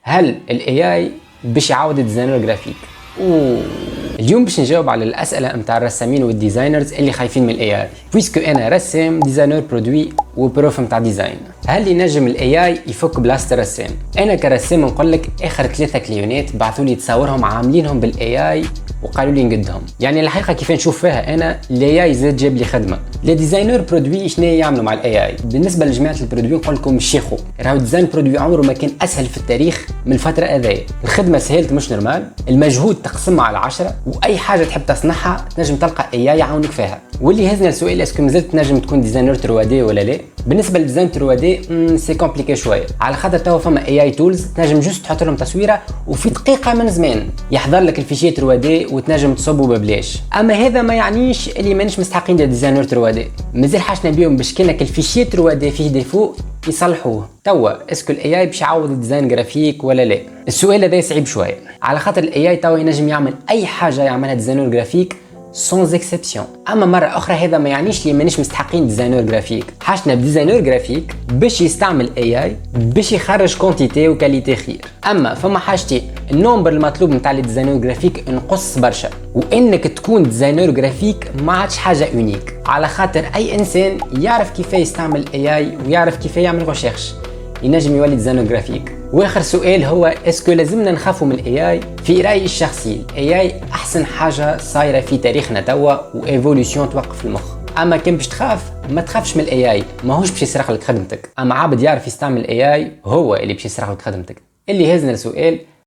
هل الاي اي باش يعوض الديزاينر جرافيك؟ اليوم باش نجاوب على الاسئله نتاع الرسامين والديزاينرز اللي خايفين من الاي اي، بويسكو انا رسام ديزاينر برودوي وبروف نتاع ديزاين. هل ينجم الاي اي يفك بلاصه الرسام؟ انا كرسام نقول لك اخر 3 كليونات بعثوا لي تصاورهم عاملينهم بالاي اي وقالوا لي نقدهم. يعني الحقيقه كيف نشوف فيها انا الاي اي زاد جاب لي خدمه. لي ديزاينر برودوي شنو يعملوا مع الاي اي؟ بالنسبه لجماعه البرودوي نقول لكم شيخو، راهو ديزاين برودوي عمره ما كان اسهل في التاريخ من الفتره هذيا. الخدمه سهلت مش نورمال، المجهود تقسمها على 10، واي حاجه تحب تصنعها تنجم تلقى اي اي يعاونك فيها. واللي هزنا السؤال اسكو مازلت تنجم تكون ديزاينر 3 دي ولا لا؟ بالنسبه للديزاين 3 دي سي كومبليكي شويه، على خاطر توا فما اي اي تولز تنجم جوست تحط لهم تصويره وفي دقيقه من زمان يحضر لك الفيشيه 3 دي وتنجم تصبه ببلاش. اما هذا ما يعنيش اللي مانيش مستحقين ديزاينر 3 دي، مازال حاجنا بيهم باش كانك الفيشيه 3 دي فيه ديفو يصلحوه. توا اسكو الاي اي باش يعوض الديزاين جرافيك ولا لا؟ السؤال هذا صعيب شويه، على خاطر الاي اي توا ينجم يعمل اي حاجه يعملها ديزاينر جرافيك سونز اكسبسيون. اما مره اخرى هذا ما يعنيش لي مانيش مستحقين ديزاينر جرافيك. حاجنا بديزاينر جرافيك باش يستعمل اي اي باش يخرج كونتيتي وكاليتي خير. اما فما حاجتين، النومبر المطلوب نتاع الديزاينر جرافيك نقص برشا، وانك تكون ديزاينر جرافيك ما عادش حاجه يونيك، على خاطر اي انسان يعرف كيف يستعمل اي اي ويعرف كيف يعمل ريشيرش ينجم يولي ديزاينر جرافيك. واخر سؤال هو اسكو لازمنا نخافوا من الاي اي؟ في رايي الشخصي الاي اي احسن حاجه صايره في تاريخنا توا، وايفوليوشن توقف المخ. اما كان باش تخاف ما تخافش من الاي اي، ماهوش باش يسرق لك خدمتك. اما عابد يعرف يستعمل الاي اي هو اللي باش يسرق لك خدمتك. اللي هزنا السؤال